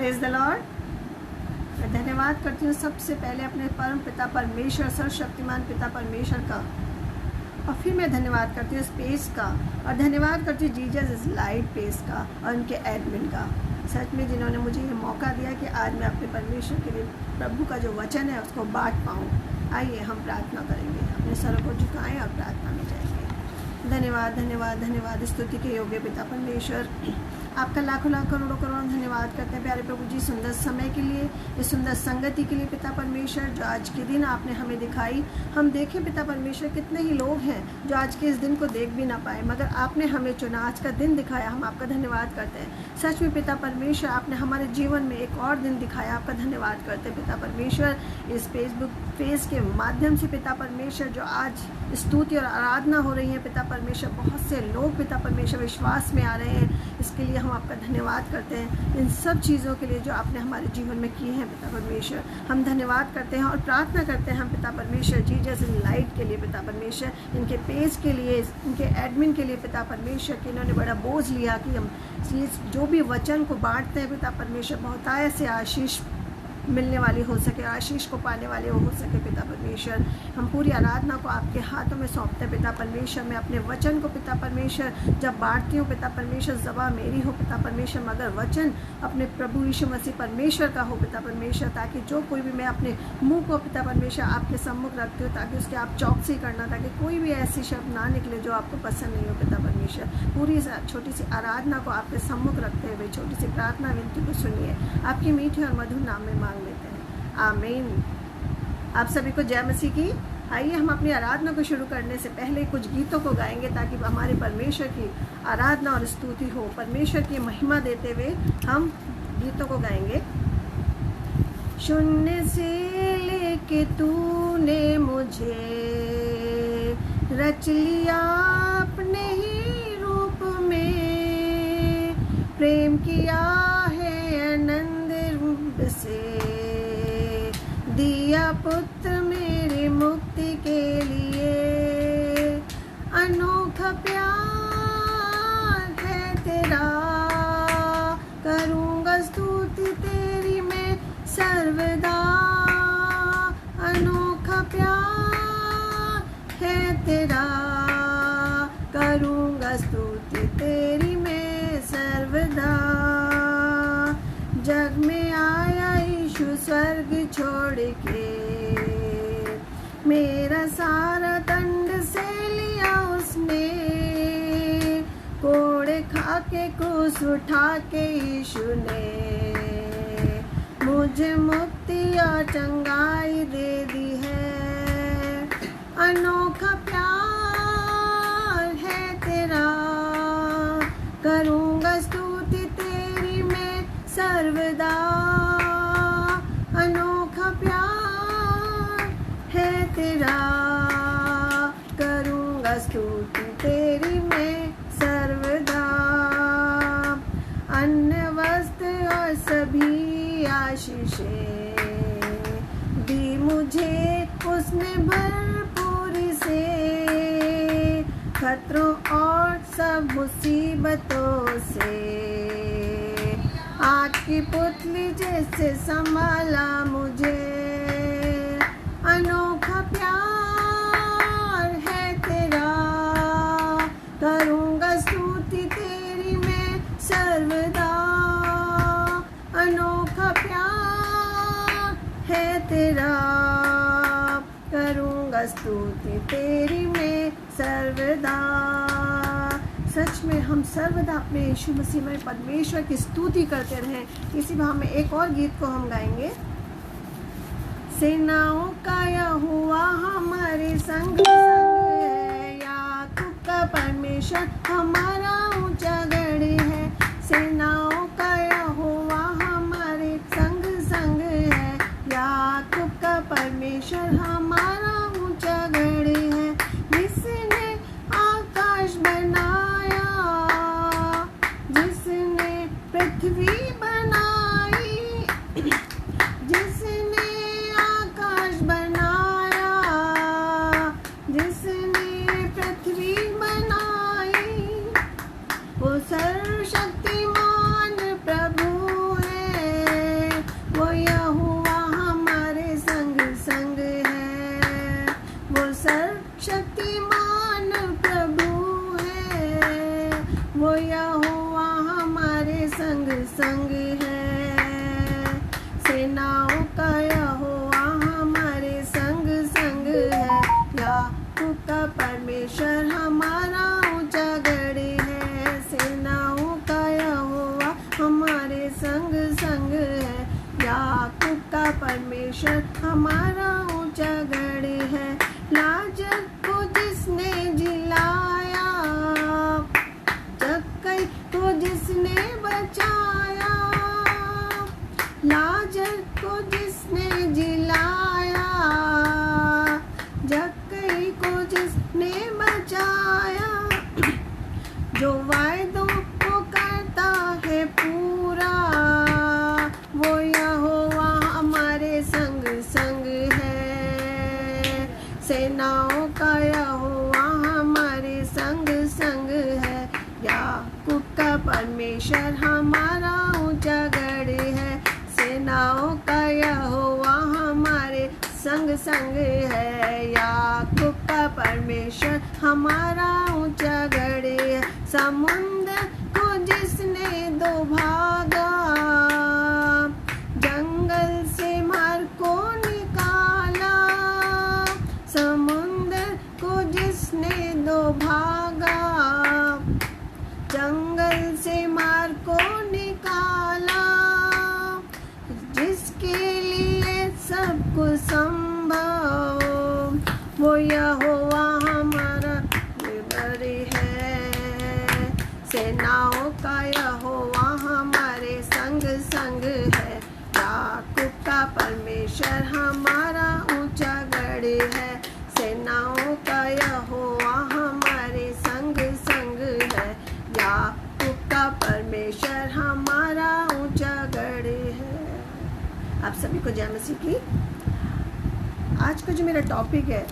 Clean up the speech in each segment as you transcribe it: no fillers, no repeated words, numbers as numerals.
Praise the Lord. मैं धन्यवाद करती हूँ सबसे पहले अपने परम पिता परमेश्वर, सर्वशक्तिमान पिता परमेश्वर का, और फिर मैं धन्यवाद करती हूँ स्पेस का, और धन्यवाद करती हूँ जीजस इज लाइट पेस का और उनके एडमिन का। सच में जिन्होंने मुझे ये मौका दिया कि आज मैं अपने परमेश्वर के लिए प्रभु का जो वचन है उसको बांट पाऊँ। आइए हम प्रार्थना करेंगे, अपने सरों को झुकाएं और प्रार्थना में जाएंगे। धन्यवाद धन्यवाद धन्यवाद स्तुति के योग्य पिता परमेश्वर, आपका लाखों लाख करोड़ों करोड़ों धन्यवाद करते हैं प्यारे प्रभु जी, सुंदर समय के लिए, इस सुंदर संगति के लिए पिता परमेश्वर, जो आज के दिन आपने हमें दिखाई। हम देखें पिता परमेश्वर कितने ही लोग हैं जो आज के इस दिन को देख भी ना पाए, मगर आपने हमें चुना, आज का दिन दिखाया। हम आपका धन्यवाद करते हैं। सच में पिता परमेश्वर, आपने हमारे जीवन में एक और दिन दिखाया, आपका धन्यवाद करते हैं पिता परमेश्वर। इस फेसबुक पेज के माध्यम से पिता परमेश्वर जो आज स्तुति और आराधना हो रही है पिता परमेश्वर, बहुत से लोग पिता परमेश्वर विश्वास में आ रहे हैं, इसके लिए हम आपका धन्यवाद करते हैं। इन सब चीज़ों के लिए जो आपने हमारे जीवन में की हैं पिता परमेश्वर, हम धन्यवाद करते हैं और प्रार्थना करते हैं हम पिता परमेश्वर जीजस इन लाइट के लिए पिता परमेश्वर, इनके पेज के लिए, इनके एडमिन के लिए पिता परमेश्वर, कि इन्होंने बड़ा बोझ लिया कि हम जो भी वचन को बांटते हैं पिता परमेश्वर, बहुतायत से आशीष मिलने वाली हो सके, आशीष को पाने वाले हो सके पिता परमेश्वर। हम पूरी आराधना को आपके हाथों में सौंपते हैं पिता परमेश्वर। मैं अपने वचन को पिता परमेश्वर जब बांटती हूँ पिता परमेश्वर, ज़बा मेरी हो पिता परमेश्वर, मगर वचन अपने प्रभु यीशु मसीह परमेश्वर का हो पिता परमेश्वर, ताकि जो कोई भी, मैं अपने मुंह को पिता परमेश्वर आपके सम्मुख रखती हूँ, ताकि उसके आप चौकसी करना, ताकि कोई भी ऐसी शब्द ना निकले जो आपको पसंद नहीं हो पिता परमेश्वर। पूरी छोटी सी आराधना को आपके सम्मुख रखते हुए छोटी सी प्रार्थना विनती को सुनिए, आपकी मीठी और मधुर नाम में मांग लेते हैं, आमीन। आप सभी को जय मसीह की। आइए हम अपनी आराधना को शुरू करने से पहले कुछ गीतों को गाएंगे, ताकि हमारे परमेश्वर की आराधना और स्तुति हो, परमेश्वर की महिमा देते हुए हम गीतों को गाएंगे। शून्य से लेके तूने मुझे रच लिया अपने ही रूप में, प्रेम किया है अनंत रूप से, दिया पुत्र मेरी मुक्ति के लिए। अनोखा प्यार है तेरा, करूँगा स्तुति तेरी मैं सर्वदा। अनोखा प्यार है तेरा, करूँगा स्तुति तेरी मैं सर्वदा। जग में आया यीशु स्वर्ग छोड़ के, मेरा सारा दंड से लिया उसने, कोड़े खा के क्रूस उठा के यीशु ने मुझे मुक्ति और चंगाई दे दी है। अनोखा प्यार है तेरा, करूँगा स्तुति तेरी मैं सर्वदा। अनोखा प्यार है तेरा, करूँगा स्तुति तेरी मैं सर्वदा। अन्न वस्त्र और सभी आशीषें दी मुझे उसने भरपूरी से, खतरों और सब मुसीबतों से आग की पुतली जैसे संभाला मुझे। अनोखा प्यार है तेरा, करूँगा स्तुति तेरी मैं सर्वदा। अनोखा प्यार है तेरा, करूँगा स्तुति तेरी मैं सर्वदा। सच में हम सर्वदा अपने यीशु मसीह में परमेश्वर की स्तुति करते रहें। इसी भाव में एक और गीत को हम गाएंगे। सेनाओं का यहोवा हमारे संग है, याकूब का परमेश्वर हमारा ऊंचा गढ़ है। सेनाओं का यहोवा हमारे संग है, याकूब का परमेश्वर हमारा ऊंचा गढ़ है। जिसने आकाश बनाया, जिसने पृथ्वी बनाई, जिसने आकाश बनाया, जिसने पृथ्वी बनाई, वो सर्वशक्तिमान प्रभु है। संग है। सेनाओं का यहोवा हमारे संग संग है। याकूब का परमेश्वर हमारा ऊंचा गढ़ है। सेनाओं का यहोवा हमारे संग संग है। याकूब का परमेश्वर हमारा ऊंचा गढ़ है। लाजर को जिसने जिलाया, जक्कई को जिसने बचाया। लाजर को जिसने जिलाया, जक्कई को जिसने बचाया। जो वायदों को करता है पूरा, वो यहोवा हमारे संग संग है। सेनाओं का यहोवा हमारे संग संग है। याकूब का परमेश्वर हमारा ऊंचा गढ़ है। सेनाओं का यहोवा हमारे संग संग है। याकूब का परमेश्वर हमारा ऊंचा गढ़ है। समुद्र को जिसने दो भागा, जंगल से मार को निकाला। समुद्र को जिसने दो भागा, जंगल से मार को निकाला। जिसके लिए सब कुछ संभव, वो यहोवा हमारा निबर है। सेनाओं का यहोवा हमारे संग संग है। याकूब का परमेश्वर हमारा ऊंचा गढ़ है। सेनाओं का यहोवा हमारे संग संग है। याकूब का परमेश्वर हमारा ऊंचा गढ़ है। आप सभी को जय मसीह की। आज का जो मेरा टॉपिक है,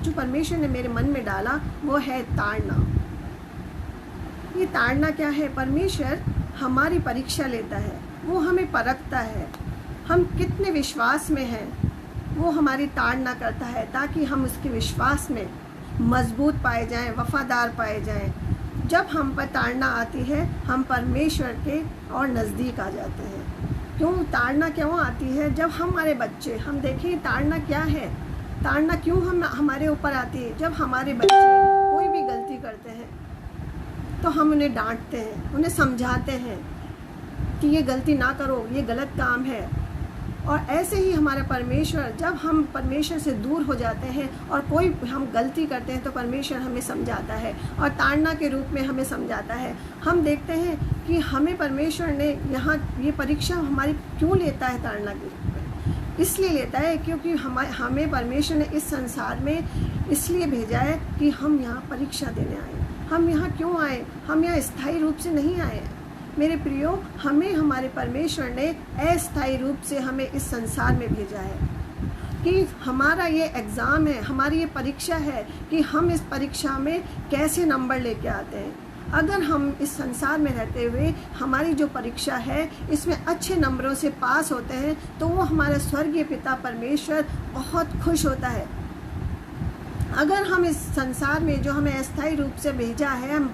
जो परमेश्वर ने मेरे मन में डाला, वो है ताड़ना। ये ताड़ना क्या है? परमेश्वर हमारी परीक्षा लेता है, वो हमें परखता है, हम कितने विश्वास में हैं, वो हमारी ताड़ना करता है ताकि हम उसके विश्वास में मजबूत पाए जाएं, वफादार पाए जाएं। जब हम पर ताड़ना आती है, हम परमेश्वर के और नज़दीक आ जाते हैं। क्यों ताड़ना क्यों आती है? जब हमारे बच्चे, हम देखें ताड़ना क्या है, ताड़ना क्यों हमारे ऊपर आती है? जब हमारे बच्चे कोई भी गलती करते हैं तो हम उन्हें डांटते हैं, उन्हें समझाते हैं कि ये गलती ना करो, ये गलत काम है। और ऐसे ही हमारा परमेश्वर, जब हम परमेश्वर से दूर हो जाते हैं और कोई हम गलती करते हैं तो परमेश्वर हमें समझाता है और ताड़ना के रूप में हमें समझाता है। हम देखते हैं कि हमें परमेश्वर ने यहाँ ये परीक्षा हमारी क्यों लेता है ताड़ना के रूप में? इसलिए लेता है क्योंकि हमें परमेश्वर ने इस संसार में इसलिए भेजा है कि हम यहाँ परीक्षा देने आए। हम यहाँ क्यों आए? हम यहाँ स्थायी रूप से नहीं आए हैं मेरे प्रियो। हमें हमारे परमेश्वर ने अस्थायी रूप से हमें इस संसार में भेजा है कि हमारा ये एग्ज़ाम है, हमारी ये परीक्षा है कि हम इस परीक्षा में कैसे नंबर लेके आते हैं। अगर हम इस संसार में रहते हुए हमारी जो परीक्षा है इसमें अच्छे नंबरों से पास होते हैं तो वो हमारा स्वर्गीय पिता परमेश्वर बहुत खुश होता है। अगर हम इस संसार में जो हमें अस्थायी रूप से भेजा है, हम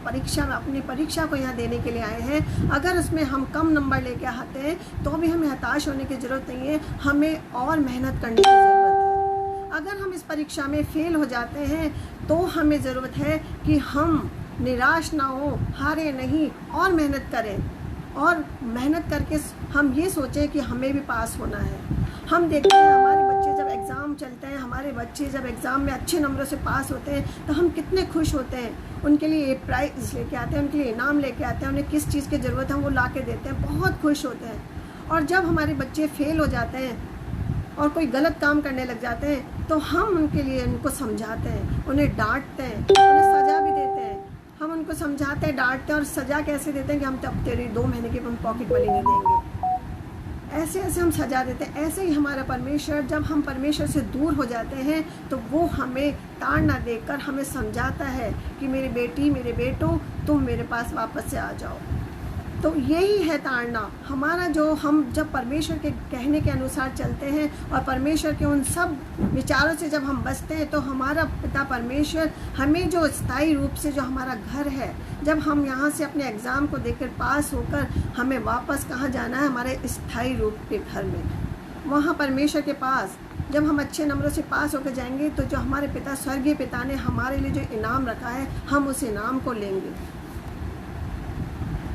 अपनी परीक्षा को यहाँ देने के लिए आए हैं, अगर उसमें हम कम नंबर लेके आते हैं तो भी हमें हताश होने की ज़रूरत नहीं है, हमें और मेहनत करने की ज़रूरत है। अगर हम इस परीक्षा में फेल हो जाते हैं तो हमें ज़रूरत है कि हम निराश ना हो, हारे नहीं और मेहनत करें, और मेहनत करके हम ये सोचें कि हमें भी पास होना है। हम देखते हैं हमारे बच्चे जब एग्ज़ाम चलते हैं, हमारे बच्चे जब एग्ज़ाम में अच्छे नंबरों से पास होते हैं तो हम कितने खुश होते हैं। उनके लिए प्राइज़ लेके आते हैं, उनके लिए इनाम लेके आते हैं, उन्हें किस चीज़ की ज़रूरत है वो ला के देते हैं, बहुत खुश होते हैं। और जब हमारे बच्चे फेल हो जाते हैं और कोई गलत काम करने लग जाते हैं तो हम उनके लिए उनको समझाते हैं, उन्हें डांटते हैं, उन्हें सज़ा भी देते हैं। हम उनको समझाते हैं, डांटते हैं और सज़ा कैसे देते हैं कि हम तब तेरी 2 महीने की हम पॉकेट मनी नहीं देंगे। ऐसे ऐसे हम सजा देते हैं। ऐसे ही हमारा परमेश्वर, जब हम परमेश्वर से दूर हो जाते हैं तो वो हमें ताड़ना देकर हमें समझाता है कि मेरी बेटी, मेरे बेटो, तुम मेरे पास वापस से आ जाओ। तो यही है ताड़ना हमारा, जो हम जब परमेश्वर के कहने के अनुसार चलते हैं और परमेश्वर के उन सब विचारों से जब हम बचते हैं, तो हमारा पिता परमेश्वर हमें जो स्थायी रूप से जो हमारा घर है, जब हम यहाँ से अपने एग्ज़ाम को देकर पास होकर हमें वापस कहाँ जाना है, हमारे स्थायी रूप के घर में, वहाँ परमेश्वर के पास जब हम अच्छे नंबरों से पास होकर जाएंगे, तो जो हमारे पिता स्वर्गीय पिता ने हमारे लिए जो इनाम रखा है, हम उस इनाम को लेंगे।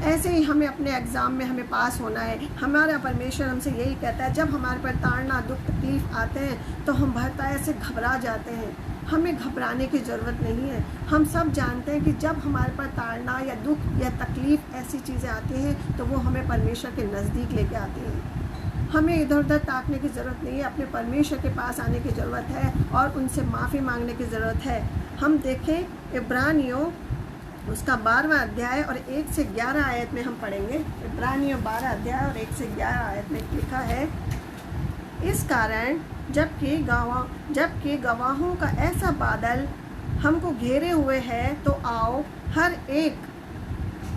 ऐसे ही हमें अपने एग्ज़ाम में हमें पास होना है। हमारा परमेश्वर हमसे यही कहता है, जब हमारे पर ताड़ना दुख तकलीफ़ आते हैं तो हम भरता ऐसे घबरा जाते हैं। हमें घबराने की ज़रूरत नहीं है। हम सब जानते हैं कि जब हमारे पर ताड़ना या दुख या तकलीफ़ ऐसी चीज़ें आती हैं, तो वो हमें परमेश्वर के नज़दीक लेके आती हैं। हमें इधर उधर ताकने की ज़रूरत नहीं है, अपने परमेश्वर के पास आने की ज़रूरत है और उनसे माफ़ी मांगने की ज़रूरत है। हम देखें इब्रानियों उसका 12वां अध्याय और 1 से 11 आयत में हम पढ़ेंगे। इब्रानियों 12 अध्याय और 1 से 11 आयत में लिखा है, इस कारण जबकि गवाहों का ऐसा बादल हमको घेरे हुए है, तो आओ हर एक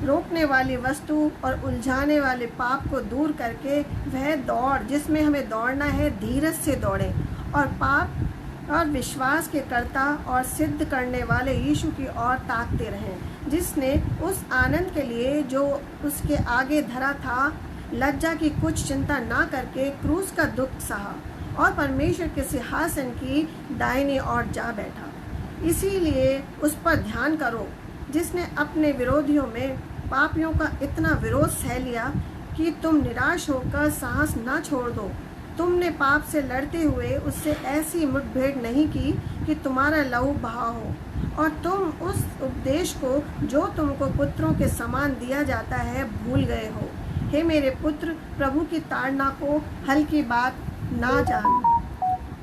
रोकने वाली वस्तु और उलझाने वाले पाप को दूर करके वह दौड़ जिसमें हमें दौड़ना है, धीरज से दौड़े और पाप और विश्वास के कर्ता और सिद्ध करने वाले यीशु की ओर ताकते रहें, जिसने उस आनंद के लिए जो उसके आगे धरा था, लज्जा की कुछ चिंता ना करके क्रूस का दुख सहा और परमेश्वर के सिंहासन की दाहिनी ओर जा बैठा। इसीलिए उस पर ध्यान करो, जिसने अपने विरोधियों में पापियों का इतना विरोध सह लिया कि तुम निराश होकर साहस ना छोड़ दो। तुमने पाप से लड़ते हुए उससे ऐसी मुठभेड़ नहीं की कि तुम्हारा लहू बहा हो, और तुम उस उपदेश को जो तुमको पुत्रों के समान दिया जाता है भूल गए हो। हे मेरे पुत्र, प्रभु की ताड़ना को हल्की बात ना जान,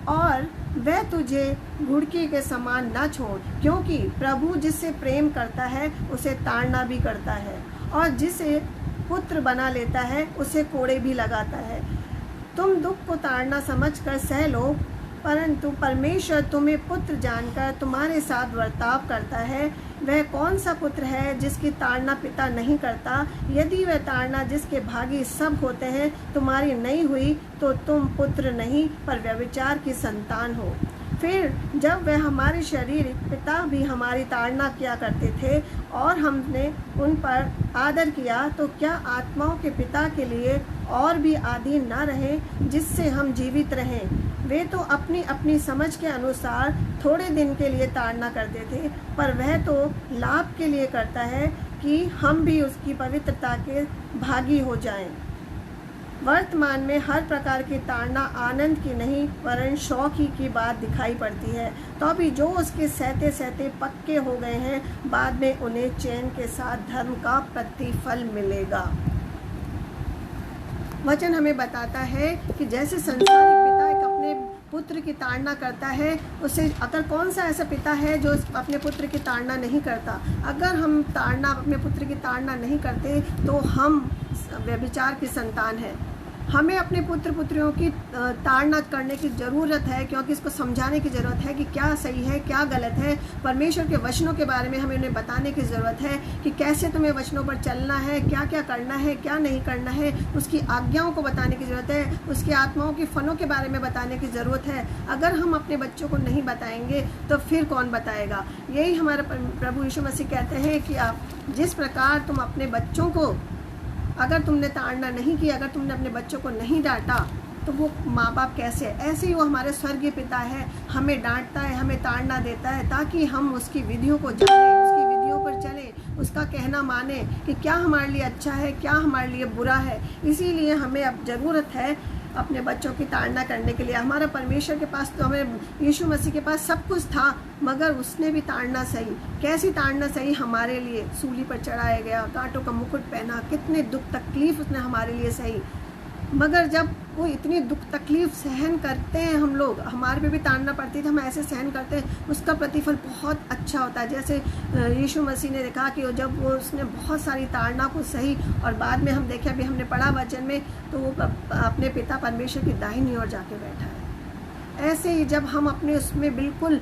और वह तुझे घुड़की के समान ना छोड़, क्योंकि प्रभु जिससे प्रेम करता है उसे ताड़ना भी करता है, और जिसे पुत्र बना लेता है उसे कोड़े भी लगाता है। तुम दुख को ताड़ना समझकर सह लो, परंतु परमेश्वर तुम्हें पुत्र जानकर तुम्हारे साथ बर्ताव करता है। वह कौन सा पुत्र है जिसकी ताड़ना पिता नहीं करता? यदि वह ताड़ना जिसके भागी सब होते हैं तुम्हारी नहीं हुई, तो तुम पुत्र नहीं पर व्यभिचार की संतान हो। फिर जब वह हमारे शरीर पिता भी हमारी ताड़ना किया करते थे और हमने उन पर आदर किया, तो क्या आत्माओं के पिता के लिए और भी अधीन न रहे, जिससे हम जीवित रहें? वे तो अपनी अपनी समझ के अनुसार थोड़े दिन के लिए ताड़ना करते थे, पर वह तो लाभ के लिए करता है कि हम भी उसकी पवित्रता के भागी हो जाएं। वर्तमान में हर प्रकार की ताड़ना आनंद की नहीं वरन शौक ही की बात दिखाई पड़ती है, तो अभी जो उसके सहते सहते पक्के हो गए हैं, बाद में उन्हें चैन के साथ धर्म का प्रतिफल मिलेगा। वचन हमें बताता है कि जैसे संसारिक पिता एक अपने पुत्र की ताड़ना करता है, उसे अगर कौन सा ऐसा पिता है जो अपने पुत्र की ताड़ना नहीं करता? अगर हम अपने पुत्र की ताड़ना नहीं करते, तो हम व्यभिचार की संतान है। हमें अपने पुत्र पुत्रियों की ताड़ना करने की ज़रूरत है, क्योंकि इसको समझाने की ज़रूरत है कि क्या सही है क्या गलत है। परमेश्वर के वचनों के बारे में हमें उन्हें बताने की ज़रूरत है कि कैसे तुम्हें वचनों पर चलना है, क्या क्या करना है, क्या नहीं करना है। उसकी आज्ञाओं को बताने की ज़रूरत है, उसकी आत्माओं के फलों के बारे में बताने की ज़रूरत है। अगर हम अपने बच्चों को नहीं बताएंगे तो फिर कौन बताएगा? यही हमारे प्रभु यीशु मसीह कहते हैं कि आप जिस प्रकार तुम अपने बच्चों को, अगर तुमने ताड़ना नहीं की, अगर तुमने अपने बच्चों को नहीं डांटा, तो वो माँ बाप कैसे? ऐसे ही वो हमारे स्वर्गीय पिता है, हमें डांटता है, हमें ताड़ना देता है, ताकि हम उसकी विधियों को जानें, उसकी विधियों पर चलें, उसका कहना माने कि क्या हमारे लिए अच्छा है, क्या हमारे लिए बुरा है। इसीलिए हमें अब ज़रूरत है अपने बच्चों की ताड़ना करने के लिए। हमारा परमेश्वर के पास तो, हमें यीशु मसीह के पास सब कुछ था, मगर उसने भी ताड़ना सही। कैसी ताड़ना सही? हमारे लिए सूली पर चढ़ाया गया, कांटों का मुकुट पहना, कितने दुख तकलीफ़ उसने हमारे लिए सही। मगर जब वो इतनी दुख तकलीफ़ सहन करते हैं, हम लोग, हमारे पे भी ताड़ना पड़ती है तो हम ऐसे सहन करते हैं, उसका प्रतिफल बहुत अच्छा होता है। जैसे यीशु मसीह ने देखा कि जब वो उसने बहुत सारी ताड़ना को सही, और बाद में हम देखे, अभी हमने पढ़ा वचन में, तो वो अपने पिता परमेश्वर की दाहिनी ओर जाके बैठा है। ऐसे ही जब हम अपने उसमें बिल्कुल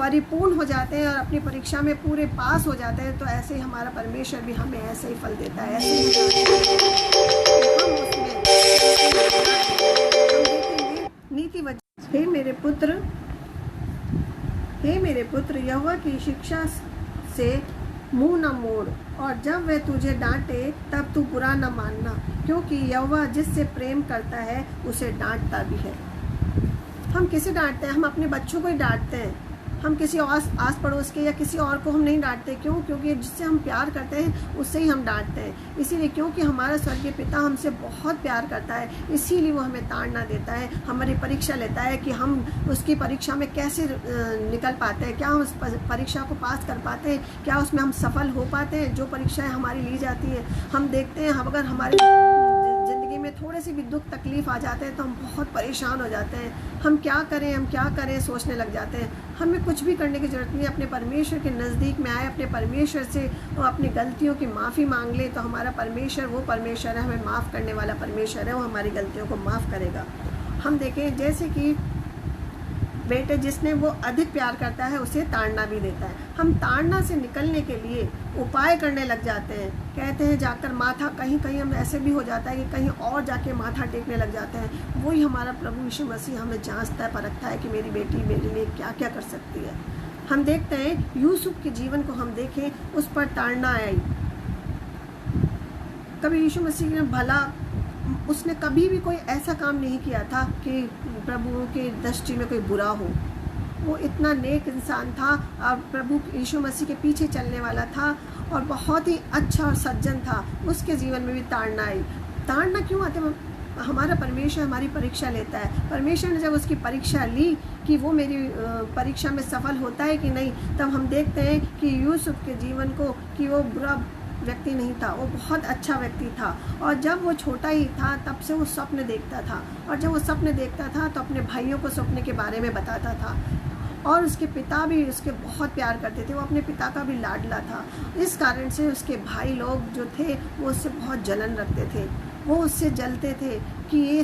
परिपूर्ण हो जाते हैं और अपनी परीक्षा में पूरे पास हो जाते हैं, तो ऐसे ही हमारा परमेश्वर भी हमें ऐसे ही फल देता है। ऐसे ही हम उसमें नीति वचन। हे मेरे पुत्र, यहोवा की शिक्षा से मुंह न मोड़, और जब वह तुझे डांटे तब तू बुरा न मानना, क्योंकि यहोवा जिससे प्रेम करता है उसे डांटता भी है। हम किसे डांटते हैं? हम अपने बच्चों को ही डांटते हैं। हम किसी आस पड़ोस के या किसी और को हम नहीं डांटते। क्यों? क्योंकि जिससे हम प्यार करते हैं उससे ही हम डांटते हैं। इसीलिए क्योंकि हमारा स्वर्गीय पिता हमसे बहुत प्यार करता है, इसीलिए वो हमें ताड़ना देता है, हमारी परीक्षा लेता है कि हम उसकी परीक्षा में कैसे निकल पाते हैं, क्या हम उस परीक्षा को पास कर पाते हैं, क्या उसमें हम सफल हो पाते हैं। जो परीक्षाएँ हमारी ली जाती हैं, हम देखते हैं अगर हमारे ज़िंदगी में थोड़े से भी दुख तकलीफ आ जाते हैं तो हम बहुत परेशान हो जाते हैं। हम क्या करें सोचने लग जाते हैं। हमें कुछ भी करने की ज़रूरत नहीं है। अपने परमेश्वर के नज़दीक में आए, अपने परमेश्वर से वो अपनी गलतियों की माफ़ी मांग ले, तो हमारा परमेश्वर वो परमेश्वर है, हमें माफ़ करने वाला परमेश्वर है, वो हमारी गलतियों को माफ़ करेगा। हम देखें जैसे कि बेटे जिसने वो अधिक प्यार करता है उसे ताड़ना भी देता है। हम ताड़ना से निकलने के लिए उपाय करने लग जाते हैं। कहते हैं जाकर माथा, कहीं हम ऐसे भी हो जाता है कि कहीं और जाके माथा टेकने लग जाते हैं। वही हमारा प्रभु यीशु मसीह हमें जांचता है, परखता है कि मेरी बेटी मेरे लिए क्या क्या कर सकती है। हम देखते हैं यूसुफ के जीवन को हम देखें, उस पर ताड़ना आई। कभी यीशु मसीह ने भला, उसने कभी भी कोई ऐसा काम नहीं किया था कि प्रभु के दृष्टि में कोई बुरा हो। वो इतना नेक इंसान था और प्रभु यीशु मसीह के पीछे चलने वाला था और बहुत ही अच्छा और सज्जन था। उसके जीवन में भी ताड़ना आई। ताड़ना क्यों आते? हमारा परमेश्वर हमारी परीक्षा लेता है। परमेश्वर ने जब उसकी परीक्षा ली कि वो मेरी परीक्षा में सफल होता है कि नहीं, तब हम देखते हैं कि यूसुफ के जीवन को कि वो बुरा व्यक्ति नहीं था, वो बहुत अच्छा व्यक्ति था। और जब वो छोटा ही था तब से वो सपने देखता था, और जब वो सपने देखता था तो अपने भाइयों को सपने के बारे में बताता था। और उसके पिता भी उसके बहुत प्यार करते थे, वो अपने पिता का भी लाडला था। इस कारण से उसके भाई लोग जो थे वो उससे बहुत जलन रखते थे। वो उससे जलते थे कि ये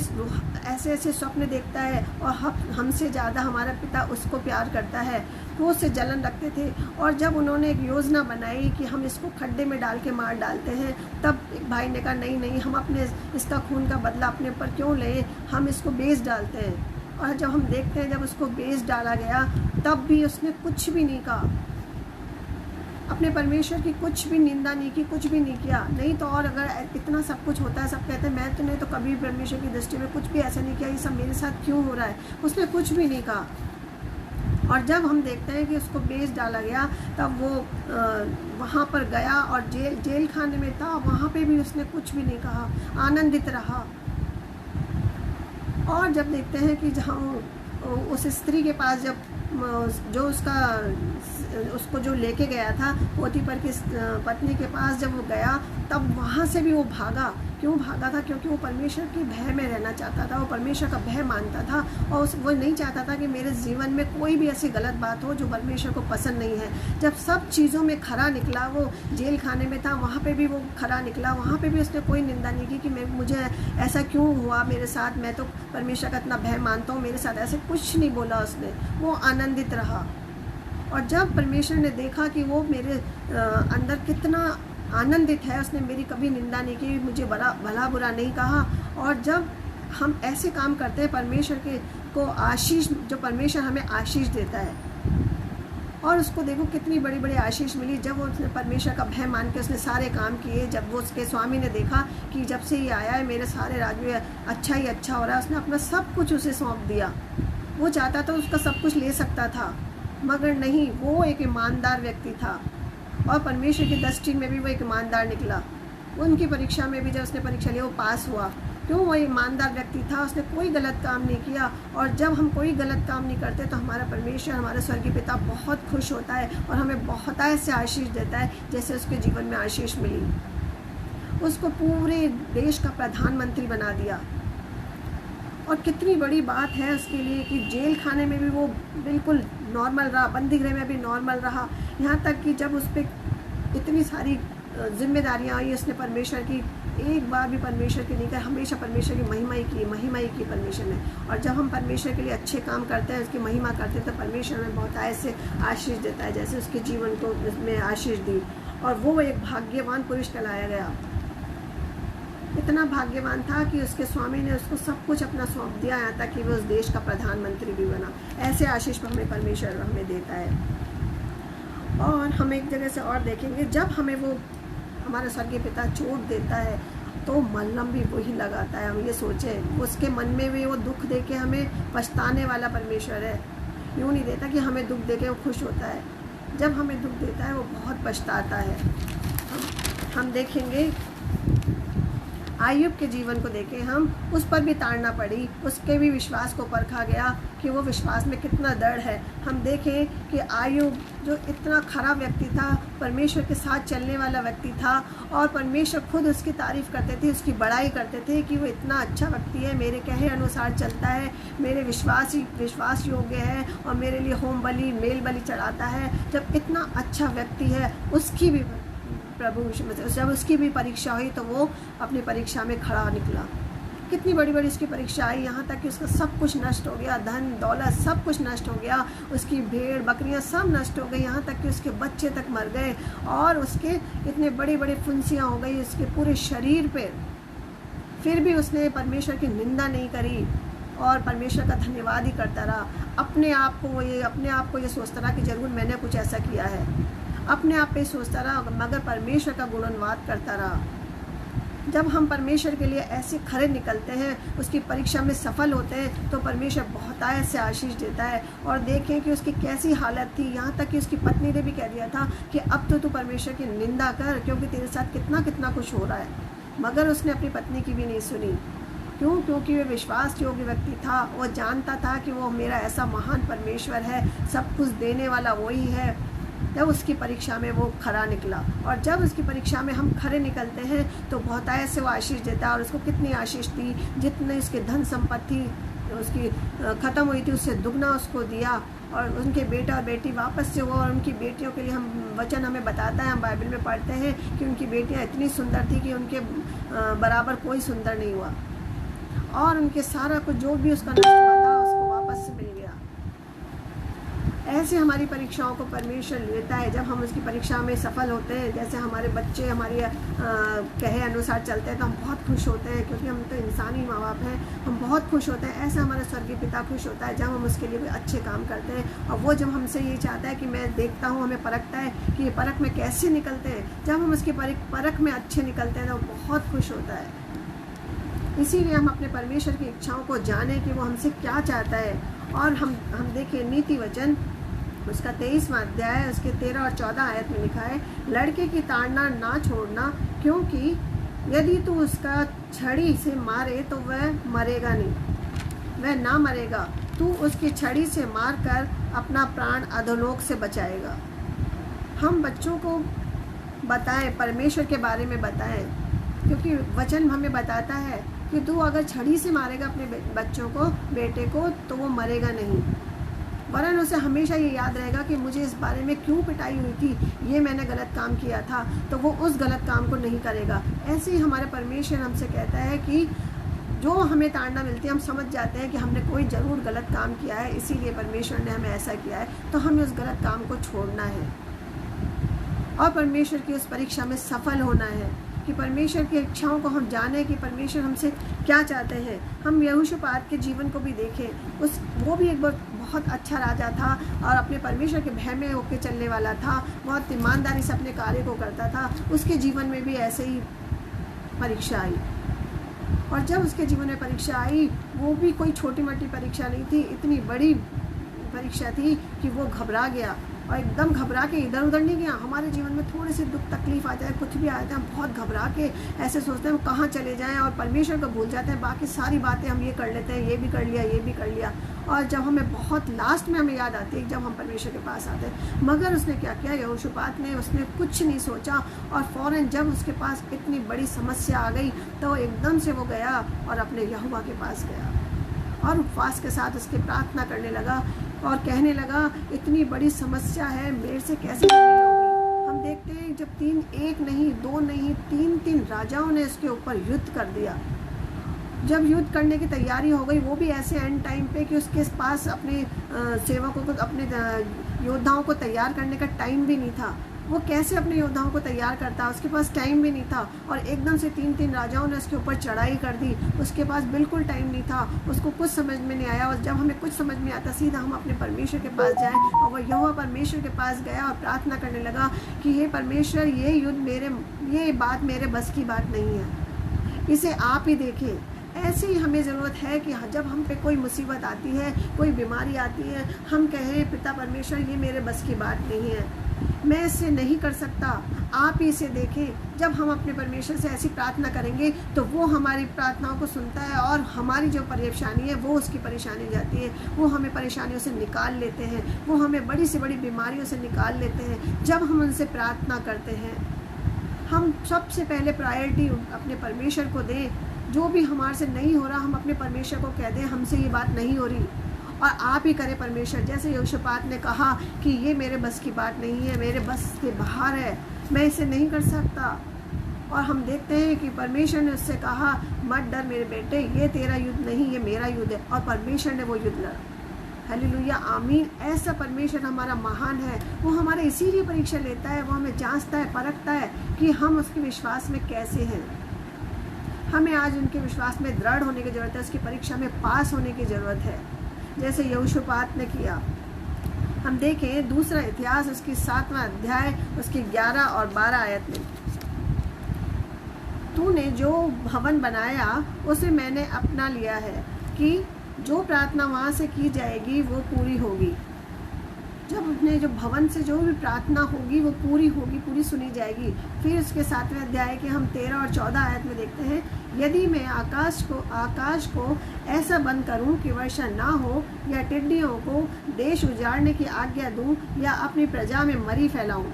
ऐसे ऐसे स्वप्न देखता है और हमसे ज़्यादा हमारा पिता उसको प्यार करता है। वो उससे जलन रखते थे। और जब उन्होंने एक योजना बनाई कि हम इसको खड्डे में डाल के मार डालते हैं, तब एक भाई ने कहा नहीं, हम अपने इसका खून का बदला अपने ऊपर क्यों लें, हम इसको बेच डालते हैं। और जब हम देखते हैं जब उसको बेच डाला गया तब भी उसने कुछ भी नहीं कहा, अपने परमेश्वर की कुछ भी निंदा नहीं की, कुछ भी नहीं किया। नहीं तो और अगर इतना सब कुछ होता है, सब कहते हैं मैं तो नहीं, तो कभी परमेश्वर की दृष्टि में कुछ भी ऐसा नहीं किया, ये सब मेरे साथ क्यों हो रहा है, उसने कुछ भी नहीं कहा। और जब हम देखते हैं कि उसको बेच डाला गया तब वो वहाँ पर गया और जेल खाने में था, वहाँ पे भी उसने कुछ भी नहीं कहा, आनंदित रहा। और जब देखते हैं कि जहाँ उस स्त्री के पास जब जो उसको जो लेके गया था पोतीफर की पत्नी के पास जब वो गया, तब वहाँ से भी वो भागा। क्यों भागा था? क्योंकि वो परमेश्वर के भय में रहना चाहता था, वो परमेश्वर का भय मानता था और वो नहीं चाहता था कि मेरे जीवन में कोई भी ऐसी गलत बात हो जो परमेश्वर को पसंद नहीं है। जब सब चीज़ों में खरा निकला, वो जेल खाने में था, वहाँ पे भी वो खरा निकला, वहाँ पे भी उसने कोई निंदा नहीं की कि मुझे ऐसा क्यों हुआ मेरे साथ, मैं तो परमेश्वर का इतना भय मानता हूँ, मेरे साथ ऐसे कुछ नहीं बोला उसने। वो आनंदित रहा। और जब परमेश्वर ने देखा कि वो मेरे अंदर कितना आनंदित है, उसने मेरी कभी निंदा नहीं की, मुझे भला बुरा नहीं कहा। और जब हम ऐसे काम करते हैं परमेश्वर को आशीष, जो परमेश्वर हमें आशीष देता है, और उसको देखो कितनी बड़ी बड़ी आशीष मिली जब उसने परमेश्वर का भय मान के उसने सारे काम किए। जब वो उसके स्वामी ने देखा कि जब से ये आया है मेरे सारे राज्य में अच्छा ही अच्छा हो रहा है, उसने अपना सब कुछ उसे सौंप दिया। वो चाहता था उसका सब कुछ ले सकता था, मगर नहीं, वो एक ईमानदार व्यक्ति था और परमेश्वर की दृष्टि में भी वो एक ईमानदार निकला। उनकी परीक्षा में भी जब उसने परीक्षा ली वो पास हुआ। क्यों? वो ईमानदार व्यक्ति था, उसने कोई गलत काम नहीं किया। और जब हम कोई गलत काम नहीं करते तो हमारा परमेश्वर, हमारा स्वर्गीय पिता बहुत खुश होता है और हमें बहुत ऐसे आशीष देता है जैसे उसके जीवन में आशीष मिली। उसको पूरे देश का प्रधानमंत्री बना दिया। और कितनी बड़ी बात है उसके लिए कि जेल खाने में भी वो बिल्कुल नॉर्मल रहा, बंदी गृह में भी नॉर्मल रहा। यहाँ तक कि जब उस पर इतनी सारी जिम्मेदारियाँ आई, उसने परमेश्वर की एक बार भी परमेश्वर की नहीं कहा, हमेशा परमेश्वर की महिमा ही की परमेश्वर ने। और जब हम परमेश्वर के लिए अच्छे काम करते हैं, उसकी महिमा करते हैं, तो परमेश्वर हमें बहुत ऐसे आशीष देता है, जैसे उसके जीवन को उसमें आशीष दी। और वो एक भाग्यवान पुरुष कहलाया गया, इतना भाग्यवान था कि उसके स्वामी ने उसको सब कुछ अपना सौंप दिया, यहाँ तक कि वो उस देश का प्रधानमंत्री भी बना। ऐसे आशीष हमें परमेश्वर हमें देता है। और हम एक जगह से और देखेंगे, जब हमें वो हमारा स्वर्गीय पिता चोट देता है तो मल्लम भी वही लगाता है। हम ये सोचें, उसके मन में भी वो दुख दे के हमें पछताने वाला परमेश्वर है। यूँ नहीं देता कि हमें दुख दे के वो खुश होता है, जब हमें दुख देता है वो बहुत पछताता है। हम देखेंगे आयुब के जीवन को देखें हम, उस पर भी ताड़ना पड़ी, उसके भी विश्वास को परखा गया कि वो विश्वास में कितना दृढ़ है। हम देखें कि आयुब जो इतना खराब व्यक्ति था, परमेश्वर के साथ चलने वाला व्यक्ति था, और परमेश्वर खुद उसकी तारीफ़ करते थे, उसकी बड़ाई करते थे कि वो इतना अच्छा व्यक्ति है, मेरे कहे अनुसार चलता है, मेरे विश्वास योग्य है, और मेरे लिए होम बलि मेल बलि चढ़ाता है। जब इतना अच्छा व्यक्ति है, उसकी भी जब उसकी भी परीक्षा हुई तो वो अपनी परीक्षा में खड़ा निकला। कितनी बड़ी बड़ी उसकी परीक्षा आई, यहाँ तक कि उसका सब कुछ नष्ट हो गया, धन दौलत सब कुछ नष्ट हो गया, उसकी भेड़ बकरियाँ सब नष्ट हो गई, यहाँ तक कि उसके बच्चे तक मर गए, और उसके इतने बड़े बड़े फुंसियाँ हो गई उसके पूरे शरीर पे। फिर भी उसने परमेश्वर की निंदा नहीं करी और परमेश्वर का धन्यवाद ही करता रहा। अपने आप को ये सोचता रहा कि जरूर मैंने कुछ ऐसा किया है, अपने आप पे सोचता रहा, मगर परमेश्वर का गुणगान करता रहा। जब हम परमेश्वर के लिए ऐसे खरे निकलते हैं, उसकी परीक्षा में सफल होते हैं, तो परमेश्वर बहुत ऐसे आशीष देता है। और देखें कि उसकी कैसी हालत थी, यहाँ तक कि उसकी पत्नी ने भी कह दिया था कि अब तो तू परमेश्वर की निंदा कर, क्योंकि तेरे साथ कितना कितना कुछ हो रहा है। मगर उसने अपनी पत्नी की भी नहीं सुनी। क्यों? क्योंकि वह विश्वास योग्य व्यक्ति था। वो जानता था कि वो मेरा ऐसा महान परमेश्वर है, सब कुछ देने वाला वही है। जब उसकी परीक्षा में वो खरा निकला, और जब उसकी परीक्षा में हम खरे निकलते हैं तो बहुत ऐसे वो आशीष देता है। और उसको कितनी आशीष दी, जितनी उसकी धन संपत्ति उसकी ख़त्म हुई थी, उससे दुगना उसको दिया। और उनके बेटा और बेटी वापस से हुआ, और उनकी बेटियों के लिए हम वचन हमें बताता है, हम बाइबल में पढ़ते हैं कि उनकी बेटियां इतनी सुंदर थी कि उनके बराबर कोई सुंदर नहीं हुआ, और उनके सारा कुछ जो भी उसका नष्ट हुआ था उसको वापस से मिल गया। ऐसे हमारी परीक्षाओं को परमेश्वर लेता है। जब हम उसकी परीक्षा में सफल होते हैं, जैसे हमारे बच्चे हमारी कहे अनुसार चलते हैं, तो हम बहुत खुश होते हैं, क्योंकि हम तो इंसानी माँ बाप हैं, हम बहुत खुश होते हैं। ऐसा हमारा स्वर्गीय पिता खुश होता है जब हम उसके लिए भी अच्छे काम करते हैं। और वो जब हमसे ये चाहता है कि मैं देखता हूँ, हमें परखता है कि ये परख में कैसे निकलते हैं। जब हम उसकी परख में अच्छे निकलते हैं तो बहुत खुश होता है। इसीलिए हम अपने परमेश्वर की इच्छाओं को जाने कि वो हमसे क्या चाहता है। और हम देखें नीति वचन उसका 23वां अध्याय उसके 13 और 14 आयत में लिखा है, लड़के की ताड़ना ना छोड़ना, क्योंकि यदि तू उसका छड़ी से मारे तो वह मरेगा नहीं, वह ना मरेगा। तू उसकी छड़ी से मारकर अपना प्राण अधोलोक से बचाएगा। हम बच्चों को बताएं, परमेश्वर के बारे में बताएं, क्योंकि वचन हमें बताता है कि तू अगर छड़ी से मारेगा अपने बच्चों को, बेटे को, तो वो मरेगा नहीं, वरन उसे हमेशा ये याद रहेगा कि मुझे इस बारे में क्यों पिटाई हुई थी, ये मैंने गलत काम किया था, तो वो उस गलत काम को नहीं करेगा। ऐसे ही हमारे परमेश्वर हमसे कहता है कि जो हमें ताड़ना मिलती है, हम समझ जाते हैं कि हमने कोई ज़रूर गलत काम किया है, इसीलिए परमेश्वर ने हमें ऐसा किया है, तो हमें उस गलत काम को छोड़ना है और परमेश्वर की उस परीक्षा में सफल होना है। कि परमेश्वर की इच्छाओं को हम जानें कि परमेश्वर हमसे क्या चाहते हैं। हम यहोशापात के जीवन को भी देखें, वो भी एक बहुत अच्छा राजा था और अपने परमेश्वर के भय में होकर चलने वाला था, बहुत ईमानदारी से अपने कार्य को करता था। उसके जीवन में भी ऐसे ही परीक्षा आई, और जब उसके जीवन में परीक्षा आई, वो भी कोई छोटी मोटी परीक्षा नहीं थी, इतनी बड़ी परीक्षा थी कि वो घबरा गया और एकदम घबरा के इधर उधर नहीं गया। हमारे जीवन में थोड़ी सी दुख तकलीफ आ जाए, कुछ भी आ जाए, हम बहुत घबरा के ऐसे सोचते हैं हम कहाँ चले जाएं और परमेश्वर को भूल जाते हैं। बाकी सारी बातें हम ये कर लेते हैं, ये भी कर लिया, ये भी कर लिया, और जब हमें बहुत लास्ट में हमें याद आती है जब हम परमेश्वर के पास आते हैं। मगर उसने क्या किया, यहोशापात ने, उसने कुछ नहीं सोचा और फ़ौरन जब उसके पास इतनी बड़ी समस्या आ गई तो एकदम से वो गया और अपने यहोवा के पास गया और उपवास के साथ उसकी प्रार्थना करने लगा और कहने लगा, इतनी बड़ी समस्या है, मेरे से कैसे होगी। हम देखते हैं जब तीन, एक नहीं, दो नहीं, तीन तीन राजाओं ने इसके ऊपर युद्ध कर दिया। जब युद्ध करने की तैयारी हो गई, वो भी ऐसे एंड टाइम पे कि उसके पास अपने सेवकों को, अपने योद्धाओं को तैयार करने का टाइम भी नहीं था। वो कैसे अपने योद्धाओं को तैयार करता, उसके पास टाइम भी नहीं था। और एकदम से तीन तीन राजाओं ने उसके ऊपर चढ़ाई कर दी, उसके पास बिल्कुल टाइम नहीं था, उसको कुछ समझ में नहीं आया। और जब हमें कुछ समझ में आता, सीधा हम अपने परमेश्वर के पास जाएं। और वह यहोवा परमेश्वर के पास गया और प्रार्थना करने लगा कि हे परमेश्वर, ये बात मेरे बस की बात नहीं है, इसे आप ही देखें। ऐसी हमें ज़रूरत है कि जब हम पे कोई मुसीबत आती है, कोई बीमारी आती है, हम कहें पिता परमेश्वर, ये मेरे बस की बात नहीं है, मैं इससे नहीं कर सकता, आप ही इसे देखें। जब हम अपने परमेश्वर से ऐसी प्रार्थना करेंगे तो वो हमारी प्रार्थनाओं को सुनता है और हमारी जो परेशानी है वो उसकी परेशानी जाती है। वो हमें परेशानियों से निकाल लेते हैं, वो हमें बड़ी से बड़ी बीमारियों से निकाल लेते हैं। जब हम उनसे प्रार्थना करते हैं, हम सबसे पहले प्रायोरिटी अपने परमेश्वर को दें। जो भी हमारे से नहीं हो रहा, हम अपने परमेश्वर को कह दें, हमसे ये बात नहीं हो रही और आप ही करें परमेश्वर। जैसे यहोशापात ने कहा कि ये मेरे बस की बात नहीं है, मेरे बस के बाहर है, मैं इसे नहीं कर सकता। और हम देखते हैं कि परमेश्वर ने उससे कहा, मत डर मेरे बेटे, ये तेरा युद्ध नहीं, ये मेरा युद्ध है। और परमेश्वर ने वो युद्ध लड़ा। हालेलुया, आमीन। ऐसा परमेश्वर हमारा महान है। वो हमारे इसीलिए परीक्षा लेता है, वो हमें जांचता है, परखता है कि हम उसके विश्वास में कैसे हैं। हमें आज उनके विश्वास में दृढ़ होने की ज़रूरत है, उसकी परीक्षा में पास होने की ज़रूरत है, जैसे यहोशापात ने किया। हम देखें दूसरा इतिहास, उसकी 7वां अध्याय, उसकी 11 और 12 आयत में, तूने जो भवन बनाया उसे मैंने अपना लिया है कि जो प्रार्थना वहाँ से की जाएगी वो पूरी होगी। जब अपने जो भवन से जो भी प्रार्थना होगी वो पूरी होगी, पूरी सुनी जाएगी। फिर उसके 7वें अध्याय के हम 13 और 14 आयत में देखते हैं, यदि मैं आकाश को ऐसा बंद करूं कि वर्षा ना हो, या टिड्डियों को देश उजाड़ने की आज्ञा दूं, या अपनी प्रजा में मरी फैलाऊं।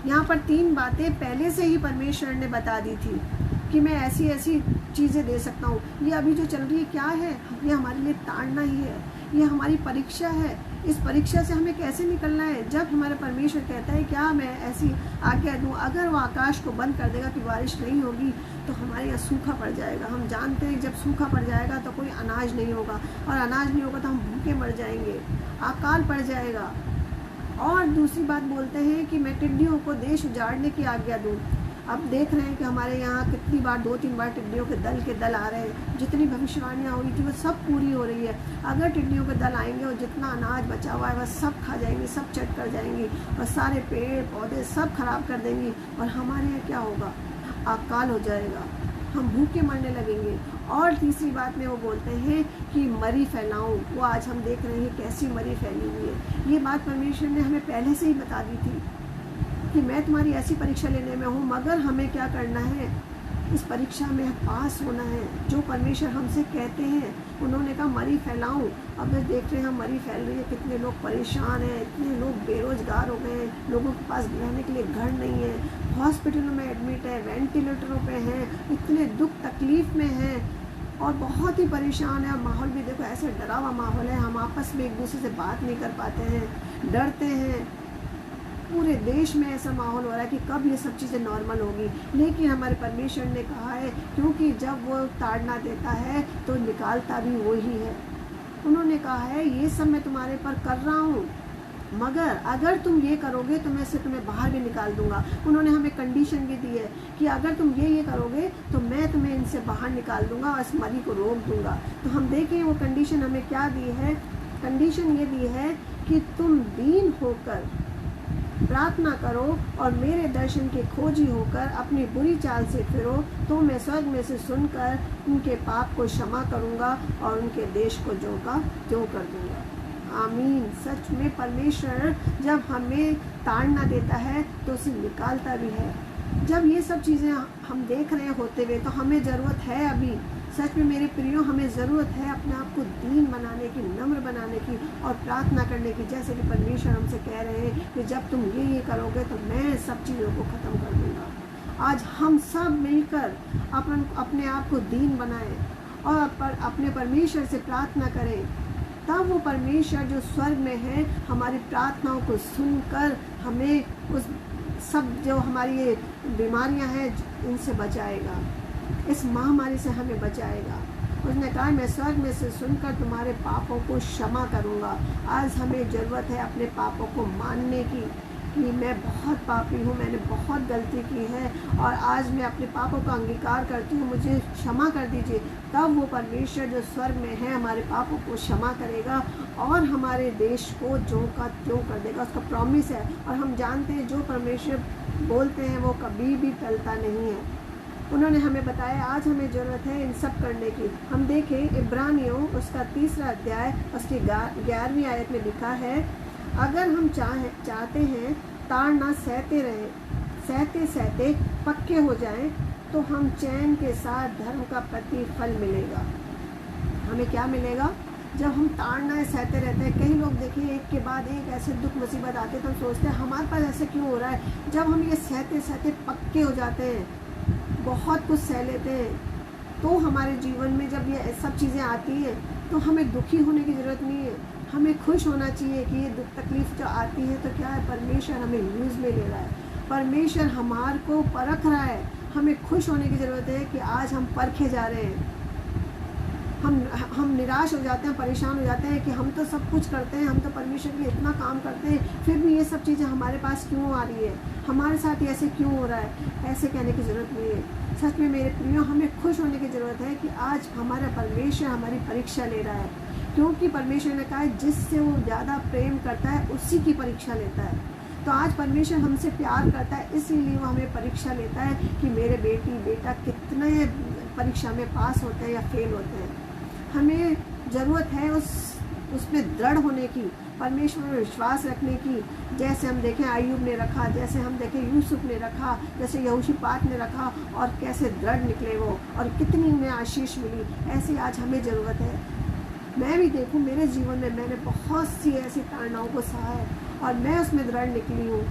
यहाँ पर 3 बातें पहले से ही परमेश्वर ने बता दी थी कि मैं ऐसी ऐसी चीज़ें दे सकता हूँ। ये अभी जो चल रही है क्या है, ये हमारे लिए ताड़ना ही है, ये हमारी परीक्षा है। इस परीक्षा से हमें कैसे निकलना है? जब हमारा परमेश्वर कहता है क्या मैं ऐसी आज्ञा दूँ, अगर वो आकाश को बंद कर देगा कि बारिश नहीं होगी तो हमारे यहाँ सूखा पड़ जाएगा। हम जानते हैं जब सूखा पड़ जाएगा तो कोई अनाज नहीं होगा, और अनाज नहीं होगा तो हम भूखे मर जाएंगे, अकाल पड़ जाएगा। और दूसरी बात बोलते हैं कि मैं टिड्डियों को देश उजाड़ने की आज्ञा दूँ। अब देख रहे हैं कि हमारे यहाँ कितनी बार 2-3 बार टिड्डियों के दल आ रहे हैं। जितनी भविष्यवाणियाँ हुई थी वो सब पूरी हो रही है। अगर टिड्डियों के दल आएंगे और जितना अनाज बचा हुआ है वह सब खा जाएंगी, सब चट कर जाएंगी, और सारे पेड़ पौधे सब खराब कर देंगी, और हमारे यहाँ क्या होगा? अकाल हो जाएगा, हम भूखे मरने लगेंगे। और तीसरी बात में वो बोलते हैं कि मरी फैलाऊं। वो आज हम देख रहे हैं कैसी मरी फैली हुई है। ये बात परमेश्वर ने हमें पहले से ही बता दी थी कि मैं तुम्हारी ऐसी परीक्षा लेने में हूँ, मगर हमें क्या करना है? इस परीक्षा में पास होना है। जो परमेश्वर हमसे कहते हैं, उन्होंने कहा मरी फैलाऊं। अब मैं देख रहे हैं मरी फैल रही है, कितने लोग परेशान हैं, इतने लोग बेरोजगार हो गए हैं, लोगों के पास रहने के लिए घर नहीं है, हॉस्पिटलों में एडमिट है, वेंटिलेटरों पे हैं, इतने दुख तकलीफ में हैं और बहुत ही परेशान है। और माहौल भी देखो ऐसे डरा हुआ माहौल है, हम आपस में एक दूसरे से बात नहीं कर पाते हैं, डरते हैं। पूरे देश में ऐसा माहौल हो रहा है कि कब ये सब चीज़ें नॉर्मल होगी। लेकिन हमारे परमेश्वर ने कहा है, क्योंकि जब वो ताड़ना देता है तो निकालता भी वो ही है। उन्होंने कहा है ये सब मैं तुम्हारे पर कर रहा हूँ, मगर अगर तुम ये करोगे तो मैं इससे तुम्हें बाहर भी निकाल दूंगा। उन्होंने हमें कंडीशन भी दी है कि अगर तुम ये करोगे तो मैं तुम्हें इनसे बाहर निकाल दूंगा और इस मरी को रोक दूंगा। तो हम देखें वो कंडीशन हमें क्या दी है। कंडीशन ये दी है कि तुम दीन होकर प्रार्थना करो और मेरे दर्शन के खोजी होकर अपनी बुरी चाल से फिरो, तो मैं स्वर्ग में से सुनकर उनके पाप को क्षमा करूंगा और उनके देश को ज्यों का त्यों कर दूंगा। आमीन। सच में परमेश्वर जब हमें ताड़ना देता है तो उसे निकालता भी है। जब ये सब चीज़ें हम देख रहे होते हुए तो हमें ज़रूरत है, अभी सच में मेरे प्रियो हमें ज़रूरत है अपने आप को दीन बनाने की, नम्र बनाने की और प्रार्थना करने की। जैसे कि परमेश्वर हमसे कह रहे हैं कि जब तुम ये करोगे तो मैं सब चीज़ों को ख़त्म कर दूँगा। आज हम सब मिलकर अपने आप को दीन बनाएं और अपने परमेश्वर से प्रार्थना करें, तब वो परमेश्वर जो स्वर्ग में है हमारी प्रार्थनाओं को सुनकर हमें सब जो हमारी ये बीमारियां हैं इनसे बचाएगा, इस महामारी से हमें बचाएगा। उसने कहा मैं स्वर्ग में से सुनकर तुम्हारे पापों को क्षमा करूँगा। आज हमें ज़रूरत है अपने पापों को मानने की कि मैं बहुत पापी हूँ, मैंने बहुत गलती की है और आज मैं अपने पापों का अंगीकार करती हूँ, मुझे क्षमा कर दीजिए। तब वो परमेश्वर जो स्वर्ग में है हमारे पापों को क्षमा करेगा और हमारे देश को ज्यों का त्यों कर देगा। उसका प्रॉमिस है और हम जानते हैं जो परमेश्वर बोलते हैं वो कभी भी टलता नहीं है। उन्होंने हमें बताया आज हमें ज़रूरत है इन सब करने की। हम देखें इब्रानियों उसका 3 अध्याय उसकी 11वीं आयत में लिखा है, अगर हम चाहते हैं ताड़ना सहते रहें, सहते सहते पक्के हो जाएं, तो हम चैन के साथ धर्म का प्रतिफल मिलेगा। हमें क्या मिलेगा? जब हम ताड़ना सहते रहते हैं। कई लोग देखिए एक के बाद एक ऐसे दुख मुसीबत आते हैं तो हम सोचते हैं हमारे पास ऐसे क्यों हो रहा है। जब हम ये सहते सहते पक्के हो जाते हैं, बहुत कुछ सह लेते हैं, तो हमारे जीवन में जब ये सब चीज़ें आती हैं तो हमें दुखी होने की ज़रूरत नहीं है। हमें खुश होना चाहिए कि ये दुख तकलीफ जो आती है तो क्या है, परमेश्वर हमें यूज़ में ले रहा है, परमेश्वर हमारे को परख रहा है। हमें खुश होने की ज़रूरत है कि आज हम परखे जा रहे हैं। हम निराश हो जाते हैं, परेशान हो जाते हैं कि हम तो सब कुछ करते हैं, हम तो परमेश्वर के लिए इतना काम करते हैं, फिर भी ये सब चीज़ें हमारे पास क्यों आ रही है, हमारे साथ ऐसे क्यों हो रहा है। ऐसे कहने की ज़रूरत नहीं है। सच में मेरे प्रियो, हमें खुश होने की ज़रूरत है कि आज हमारा परमेश्वर हमारी परीक्षा ले रहा है, क्योंकि परमेश्वर ने कहा है जिससे वो ज़्यादा प्रेम करता है उसी की परीक्षा लेता है। तो आज परमेश्वर हमसे प्यार करता है, इसीलिए वो हमें परीक्षा लेता है कि मेरे बेटा कितने परीक्षा में पास होते हैं या फेल होते हैं। हमें ज़रूरत है उसमें दृढ़ होने की, परमेश्वर में विश्वास रखने की। जैसे हम देखें अय्यूब ने रखा, जैसे हम देखें यूसुफ ने रखा, जैसे यहोशापात ने रखा और कैसे दृढ़ निकले वो और कितनी उन्हें आशीष मिली। ऐसी आज हमें ज़रूरत है। मैं भी देखूं मेरे जीवन में मैंने बहुत सी ऐसी ताड़नाओं को सहा है और मैं उसमें दृढ़ निकली हूँ।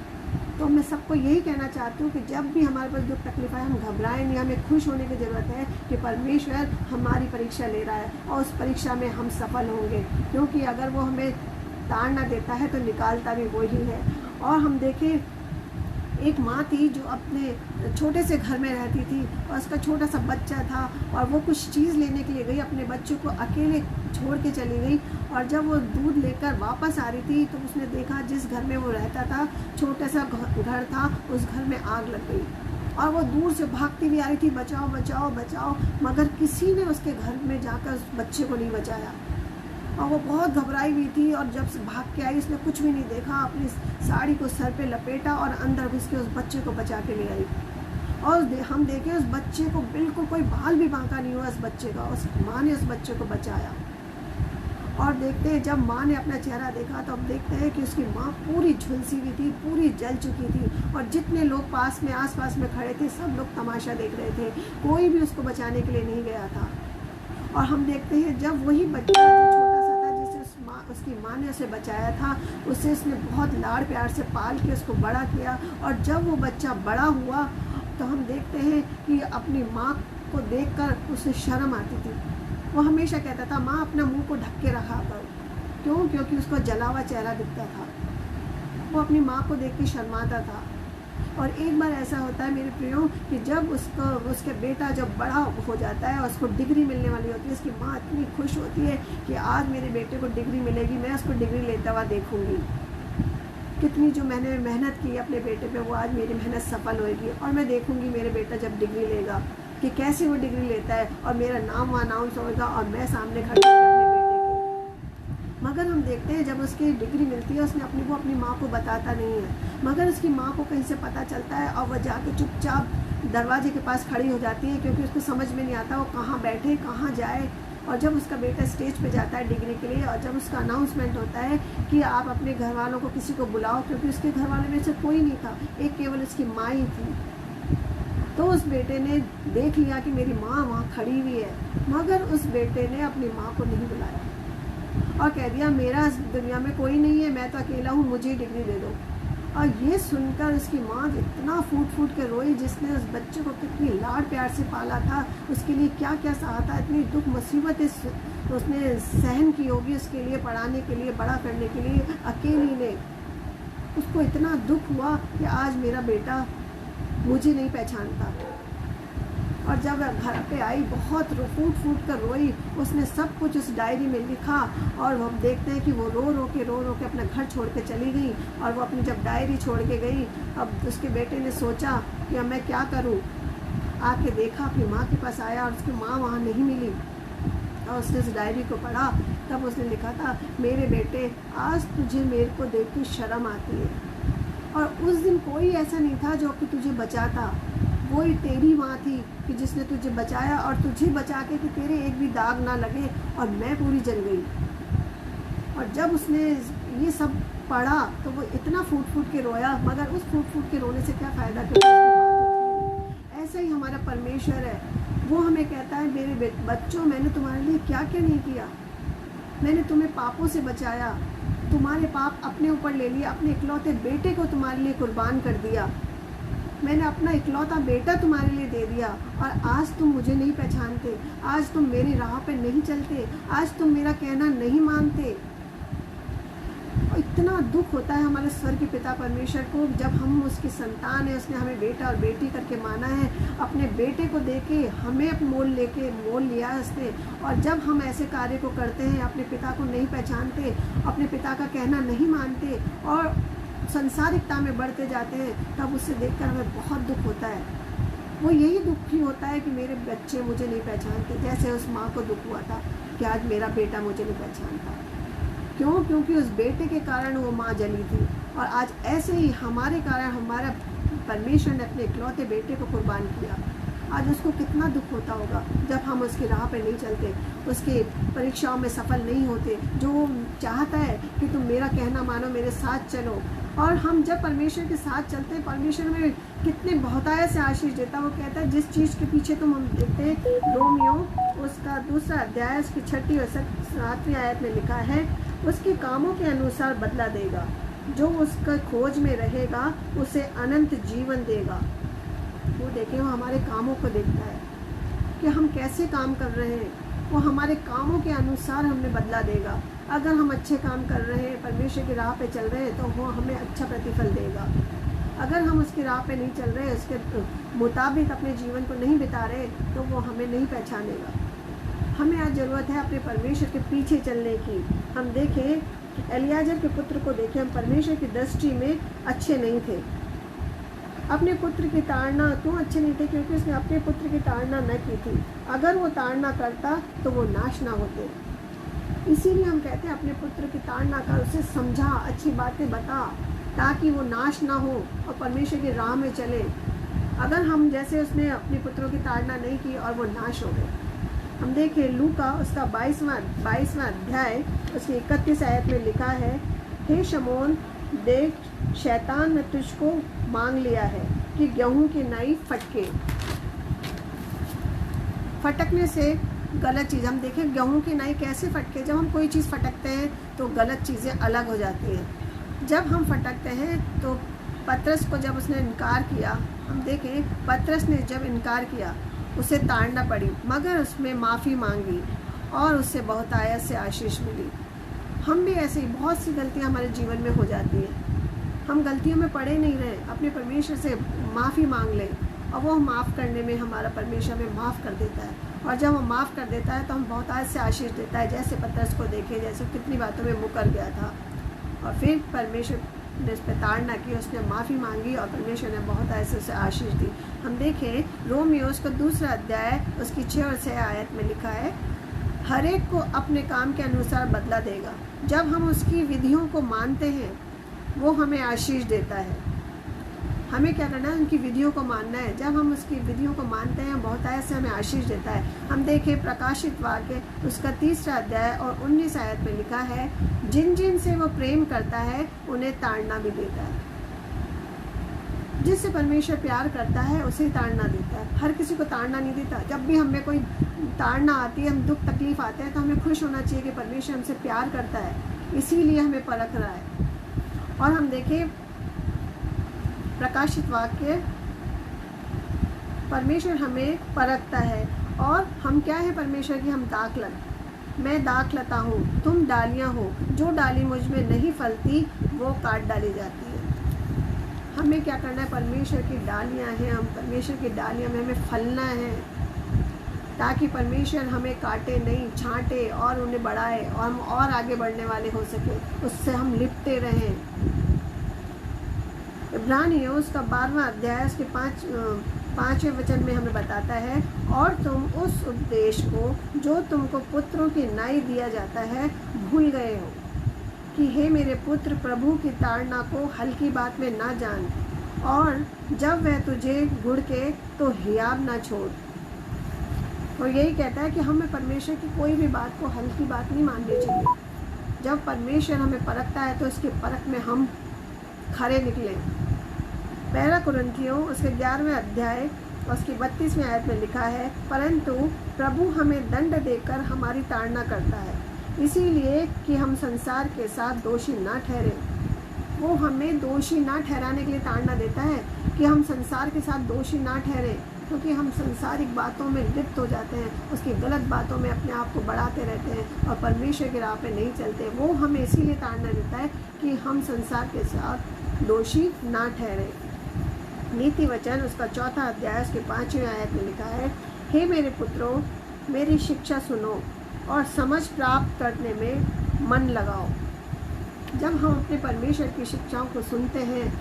तो मैं सबको यही कहना चाहती हूँ कि जब भी हमारे पास दुख तकलीफ है हम घबराएं नहीं, हमें खुश होने की ज़रूरत है कि परमेश्वर हमारी परीक्षा ले रहा है और उस परीक्षा में हम सफल होंगे, क्योंकि अगर वो हमें ताड़ना देता है तो निकालता भी वही है। और हम देखें एक माँ थी जो अपने छोटे से घर में रहती थी और उसका छोटा सा बच्चा था और वो कुछ चीज़ लेने के लिए गई, अपने बच्चों को अकेले छोड़ के चली गई और जब वो दूध लेकर वापस आ रही थी तो उसने देखा जिस घर में वो रहता था छोटा सा घर था, उस घर में आग लग गई और वो दूर से भागती हुई आ रही थी, बचाओ बचाओ बचाओ, मगर किसी ने उसके घर में जाकर उस बच्चे को नहीं बचाया और वो बहुत घबराई हुई थी। और जब भाग के आई उसने कुछ भी नहीं देखा, अपनी साड़ी को सर पे लपेटा और अंदर घुस के उस बच्चे को बचा के ले आई। और हम देखें उस बच्चे को बिल्कुल कोई बाल भी बांका नहीं हुआ उस बच्चे का, उस माँ ने उस बच्चे को बचाया। और देखते हैं जब माँ ने अपना चेहरा देखा तो हम देखते हैं कि उसकी माँ पूरी झुलसी हुई थी, पूरी जल चुकी थी और जितने लोग पास में आसपास में खड़े थे सब लोग तमाशा देख रहे थे, कोई भी उसको बचाने के लिए नहीं गया था। और हम देखते हैं जब वही बच्चा जो छोटा सा था जिसे उसकी माँ ने उसे बचाया था, उसे उसने बहुत लाड़ प्यार से पाल के उसको बड़ा किया और जब वो बच्चा बड़ा हुआ तो हम देखते हैं कि अपनी माँ को देखकर उसे शर्म आती थी। वो हमेशा कहता था माँ अपना मुंह को ढक के रखा करो, क्यों? क्योंकि उसको जला हुआ चेहरा दिखता था, वो अपनी माँ को देख के शर्माता था। और एक बार ऐसा होता है मेरे प्रियो कि जब उसके बेटा जब बड़ा हो जाता है और उसको डिग्री मिलने वाली होती है, उसकी माँ इतनी खुश होती है कि आज मेरे बेटे को डिग्री मिलेगी, मैं उसको डिग्री लेता हुआ देखूंगी। कितनी जो मैंने मेहनत की अपने बेटे पे वो आज मेरी मेहनत सफल होएगी और मैं देखूंगी मेरे बेटा जब डिग्री लेगा कि कैसे वो डिग्री लेता है और मेरा नाम वहाँ अनाउंस होगा और मैं सामने खड़ी होगी अपने बेटे के। मगर हम देखते हैं जब उसकी डिग्री मिलती है उसने अपनी माँ को बताता नहीं है, मगर उसकी माँ को कहीं से पता चलता है और वह जाके चुपचाप दरवाजे के पास खड़ी हो जाती है, क्योंकि उसको समझ में नहीं आता वो कहाँ बैठे कहाँ जाए। और जब उसका बेटा स्टेज पे जाता है डिग्री के लिए और जब उसका अनाउंसमेंट होता है कि आप अपने घर वालों को किसी को बुलाओ, क्योंकि उसके घर वालों में से कोई नहीं था, एक केवल उसकी माँ ही थी। तो उस बेटे ने देख लिया कि मेरी माँ वहाँ खड़ी हुई है, मगर उस बेटे ने अपनी माँ को नहीं बुलाया और कह दिया मेरा इस दुनिया में कोई नहीं है, मैं तो अकेला हूँ, मुझे ही डिग्री दे दो। और ये सुनकर उसकी माँ इतना फूट फूट के रोई, जिसने उस बच्चे को कितनी लाड़ प्यार से पाला था, उसके लिए क्या क्या सहा था, इतनी दुख मुसीबत उसने सहन की होगी उसके लिए, पढ़ाने के लिए, बड़ा करने के लिए अकेली ने। उसको इतना दुख हुआ कि आज मेरा बेटा मुझे नहीं पहचानता। और जब वह घर पे आई बहुत फूट फूट कर रोई। उसने सब कुछ उस डायरी में लिखा और हम देखते हैं कि वो रो रो के अपना घर छोड़ के चली गई। और वो अपनी जब डायरी छोड़ के गई, अब उसके बेटे ने सोचा कि अब मैं क्या करूं। आके देखा, अपनी माँ के पास आया और उसकी माँ वहाँ नहीं मिली। और उसने उस डायरी को पढ़ा, तब उसने लिखा था, मेरे बेटे आज तुझे मेरे को देख के शर्म आती है। और उस दिन कोई ऐसा नहीं था जो कि तुझे बचाता, वही तेरी माँ थी कि जिसने तुझे बचाया और तुझे बचा के कि तेरे एक भी दाग ना लगे। और मैं पूरी जल गई। और जब उसने ये सब पढ़ा तो वो इतना फूट फूट के रोया, मगर उस फूट फूट के रोने से क्या फ़ायदा, क्योंकि उसकी माँ तो थी। ऐसा ही हमारा परमेश्वर है, वो हमें कहता है, मेरे बच्चों मैंने तुम्हारे लिए क्या क्या नहीं किया। मैंने तुम्हें पापों से बचाया, तुम्हारे पाप अपने ऊपर ले लिया, अपने इकलौते बेटे को तुम्हारे लिए कुर्बान कर दिया। मैंने अपना इकलौता बेटा तुम्हारे लिए दे दिया और आज तुम मुझे नहीं पहचानते, आज तुम मेरी राह पे नहीं चलते, आज तुम मेरा कहना नहीं मानते। और इतना दुख होता है हमारे स्वर्ग के पिता परमेश्वर को, जब हम उसकी संतान है, उसने हमें बेटा और बेटी करके माना है, अपने बेटे को देके हमें मोल लिया है उसने। और जब हम ऐसे कार्य को करते हैं, अपने पिता को नहीं पहचानते, अपने पिता का कहना नहीं मानते और संसारिकता में बढ़ते जाते हैं, तब उसे देखकर हमें बहुत दुख होता है। वो यही दुखी होता है कि मेरे बच्चे मुझे नहीं पहचानते, जैसे उस माँ को दुख हुआ था कि आज मेरा बेटा मुझे नहीं पहचानता। क्यों? क्योंकि उस बेटे के कारण वो माँ जली थी। और आज ऐसे ही हमारे कारण हमारा परमेश्वर ने अपने इकलौते बेटे को कुर्बान किया। आज उसको कितना दुख होता होगा जब हम उसकी राह पे नहीं चलते, उसकी परीक्षाओं में सफल नहीं होते, जो वो चाहता है कि तुम मेरा कहना मानो, मेरे साथ चलो। और हम जब परमेश्वर के साथ चलते हैं, परमेश्वर में कितने बहुतायत से आशीष देता। वो कहता है, जिस चीज़ के पीछे तुम हम देखते हैं, रोमियो उसका 2 अध्याय उसकी 6 और 7वीं आयत में लिखा है, उसके कामों के अनुसार बदला देगा, जो उसका खोज में रहेगा उसे अनंत जीवन देगा। वो देखें, वो हमारे कामों को देखता है कि हम कैसे काम कर रहे हैं, वो हमारे कामों के अनुसार हमें बदला देगा। अगर हम अच्छे काम कर रहे हैं, परमेश्वर की राह पे चल रहे हैं, तो वो हमें अच्छा प्रतिफल देगा। अगर हम उसकी राह पे नहीं चल रहे, उसके मुताबिक अपने जीवन को नहीं बिता रहे, तो वो हमें नहीं पहचानेगा। हमें आज ज़रूरत है अपने परमेश्वर के पीछे चलने की। हम देखें, एलियाजर के पुत्र को देखें, हम परमेश्वर की दृष्टि में अच्छे नहीं थे। अपने पुत्र की ताड़ना क्यों अच्छे नहीं थे? क्योंकि उसने अपने पुत्र की ताड़ना न की थी। अगर वो ताड़ना करता तो वो नाश ना होते। इसीलिए हम कहते हैं, अपने पुत्र की ताड़ना कर, उसे समझा, अच्छी बातें बता, ताकि वो नाश ना हो और परमेश्वर की राह में चले। अगर हम जैसे उसने अपने पुत्रों की ताड़ना नहीं की और वो नाश हो गए। हम देखें लूका उसका 22वां अध्याय उसकी 31 आयत में लिखा है, हे शमौन, देख शैतान ने तुझको मांग लिया है कि गेहूं की नाई फटकने से गलत चीज़। हम देखें गेहूं की नाई कैसे फटके, जब हम कोई चीज़ फटकते हैं तो गलत चीज़ें अलग हो जाती हैं। जब हम फटकते हैं तो पतरस को जब उसने इनकार किया, हम देखें पतरस ने जब इनकार किया उसे ताड़ना पड़ी, मगर उसमें माफ़ी मांगी और उससे बहुतायत से आशीष मिली। हम भी ऐसे ही बहुत सी गलतियां हमारे जीवन में हो जाती हैं। हम गलतियों में पड़े नहीं रहे, अपने परमेश्वर से माफ़ी मांग लें और वो माफ़ करने में हमारा परमेश्वर हमें माफ़ कर देता है। और जब वो माफ़ कर देता है तो हम बहुतायत से आशीष देता है। जैसे पतरस को देखे, जैसे कितनी बातों में मुकर गया था और फिर परमेश्वर ने उस पर ताड़ना की, उसने माफ़ी मांगी और परमेश्वर ने बहुतायत से उसे आशीष दी। हम देखें रोमियो उसका 2 अध्याय उसकी 6 और 6 आयत में लिखा है, हर एक को अपने काम के अनुसार बदला देगा। जब हम उसकी विधियों को मानते हैं वो हमें आशीष देता है। हमें क्या करना है? उनकी विधियों को मानना है। जब हम उसकी विधियों को मानते हैं बहुतायत से हमें आशीष देता है। हम देखें प्रकाशित वाक्य उसका 3 अध्याय और 19 आयत में लिखा है, जिन जिन से वो प्रेम करता है उन्हें ताड़ना भी देता है। जिससे परमेश्वर प्यार करता है उसे ताड़ना देता है, हर किसी को ताड़ना नहीं देता। जब भी हमें कोई ताड़ना आती है, हम दुख तकलीफ आते हैं, तो हमें खुश होना चाहिए कि परमेश्वर हमसे प्यार करता है, इसीलिए हमें परख रहा है। और हम देखें प्रकाशित वाक्य, परमेश्वर हमें परखता है और हम क्या है परमेश्वर की, हम दाखलत। मैं दाखलता हूँ, तुम डालियाँ हो, जो डाली मुझ में नहीं फलती वो काट डाली जाती है। हमें क्या करना है, परमेश्वर की डालियाँ हैं, हम परमेश्वर की डालियाँ में हमें फलना है, ताकि परमेश्वर हमें काटे नहीं, छांटे और उन्हें बढ़ाए और हम और आगे बढ़ने वाले हो सके, उससे हम लिपटे रहें। इब्रानियों उसका 12वां अध्याय उसके 5वें वचन में हमें बताता है, और तुम उस उपदेश को जो तुमको पुत्रों की नाई दिया जाता है भूल गए हो, कि हे मेरे पुत्र, प्रभु की ताड़ना को हल्की बात में ना जान, और जब वह तुझे घुड़के तो हियाब ना छोड़। और यही कहता है कि हमें परमेश्वर की कोई भी बात को हल्की बात नहीं माननी चाहिए। जब परमेश्वर हमें परखता है तो इसकी परख में हम खरे निकलें। पहला कुरिन्थियों उसके 11वें अध्याय और उसकी 32वें आयत में लिखा है, परंतु प्रभु हमें दंड देकर हमारी ताड़ना करता है, इसीलिए कि हम संसार के साथ दोषी ना ठहरे। वो हमें दोषी ना ठहराने के लिए ताड़ना देता है कि हम संसार के साथ दोषी ना ठहरें, क्योंकि हम संसारिक बातों में लिप्त हो जाते हैं, उसकी गलत बातों में अपने आप को बढ़ाते रहते हैं और परमेश्वर की राह पे नहीं चलते। वो हमें इसीलिए ताड़ना देता है कि हम संसार के साथ दोषी ना ठहरें। नीति वचन उसका 4था अध्याय उसके 5वें आयत में लिखा है, हे मेरे पुत्रों, मेरी शिक्षा सुनो और समझ प्राप्त करने में मन लगाओ। जब हम अपने परमेश्वर की शिक्षाओं को सुनते हैं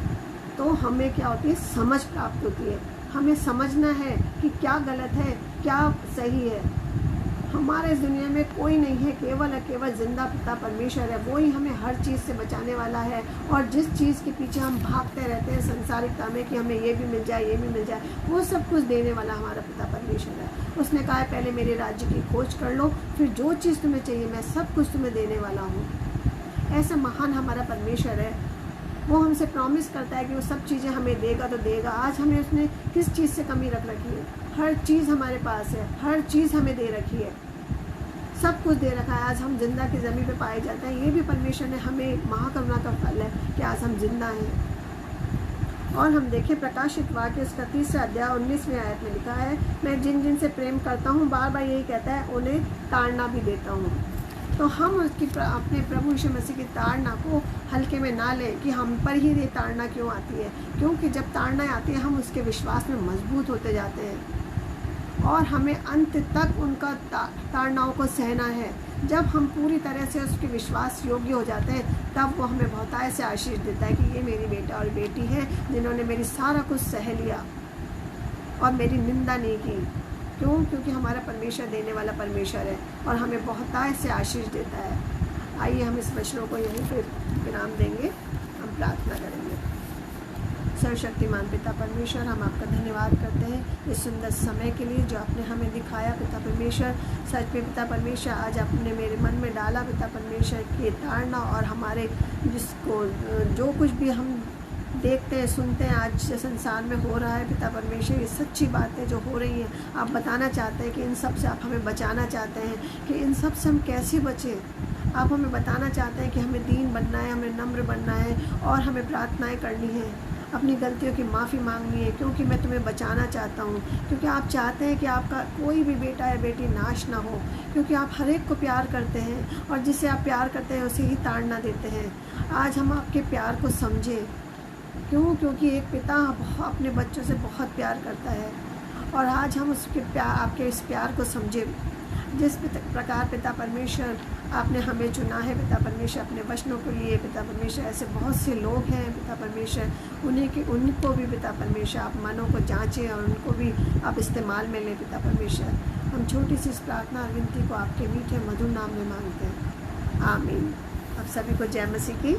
तो हमें क्या होती है, समझ प्राप्त होती है। हमें समझना है कि क्या गलत है, क्या सही है। हमारे इस दुनिया में कोई नहीं है, केवल और केवल जिंदा पिता परमेश्वर है। वो ही हमें हर चीज़ से बचाने वाला है। और जिस चीज़ के पीछे हम भागते रहते हैं संसारिकता में कि हमें ये भी मिल जाए, ये भी मिल जाए, वो सब कुछ देने वाला हमारा पिता परमेश्वर है। उसने कहा है, पहले मेरे राज्य की खोज कर लो, फिर जो चीज़ तुम्हें चाहिए मैं सब कुछ तुम्हें देने वाला हूँ। ऐसा महान हमारा परमेश्वर है। वो हमसे प्रॉमिस करता है कि वो सब चीज़ें हमें देगा तो देगा। आज हमें उसने किस चीज़ से कमी रख रखी है? हर चीज़ हमारे पास है, हर चीज़ हमें दे रखी है, सब कुछ दे रखा है। आज हम जिंदा की ज़मीन पे पाए जाते हैं। ये भी परमेश्वर ने हमें महाकरुणा का फल है कि आज हम जिंदा हैं। और हम देखें प्रकाशित वाक्य उसका 3रा अध्याय 19वें आयत में लिखा है, मैं जिन जिन से प्रेम करता हूँ, बार बार यही कहता है, उन्हें ताड़ना भी देता हूँ। तो हम उसकी अपने प्रभु यीशु मसीह की ताड़ना को हल्के में ना लें कि हम पर ही ये ताड़ना क्यों आती है, क्योंकि जब ताड़ना आती है हम उसके विश्वास में मजबूत होते जाते हैं और हमें अंत तक उनका ताड़नाओं को सहना है। जब हम पूरी तरह से उसके विश्वास योग्य हो जाते हैं तब वो हमें बहुतायत से आशीष देता है कि ये मेरी बेटा और बेटी है जिन्होंने मेरी सारा कुछ सह लिया और मेरी निंदा नहीं की। क्यों? क्योंकि हमारा परमेश्वर देने वाला परमेश्वर है और हमें बहुतायत से आशीष देता है। आइए हम इस वचनों को यहीं पर विराम देंगे, हम प्रार्थना करेंगे। सर्वशक्तिमान पिता परमेश्वर, हम आपका धन्यवाद करते हैं इस सुंदर समय के लिए जो आपने हमें दिखाया पिता परमेश्वर। सच में पिता परमेश्वर, आज आपने मेरे मन में डाला पिता परमेश्वर की ताड़ना और हमारे जिसको जो कुछ भी हम देखते हैं सुनते हैं आज संसार में हो रहा है पिता परमेश्वर, ये सच्ची बातें जो हो रही हैं आप बताना चाहते हैं कि इन सब से आप हमें बचाना चाहते हैं कि इन सब से हम कैसे बचें। आप हमें बताना चाहते हैं कि हमें दीन बनना है, हमें नम्र बनना है और हमें प्रार्थनाएं करनी है, अपनी गलतियों की माफ़ी मांगनी है, क्योंकि मैं तुम्हें बचाना चाहता हूँ। क्योंकि आप चाहते हैं कि आपका कोई भी बेटा या बेटी नाश ना हो, क्योंकि आप हर एक को प्यार करते हैं और जिसे आप प्यार करते हैं उसे ही ताड़ना देते हैं। आज हम आपके प्यार को समझें। क्यों? क्योंकि एक पिता अपने बच्चों से बहुत प्यार करता है और आज हम उसके प्यार, आपके इस प्यार को समझें। जिस प्रकार पिता परमेश्वर आपने हमें चुना है पिता परमेश्वर अपने वचनों के लिए पिता परमेश्वर, ऐसे बहुत से लोग हैं पिता परमेश्वर, उनको भी पिता परमेश्वर आप मनों को जांचें और उनको भी आप इस्तेमाल में लें पिता परमेश्वर। हम छोटी सी इस प्रार्थना और विनती को आपके मीठे मधुर नाम में मांगते हैं, आमीन। आप सभी को जय मसीह की।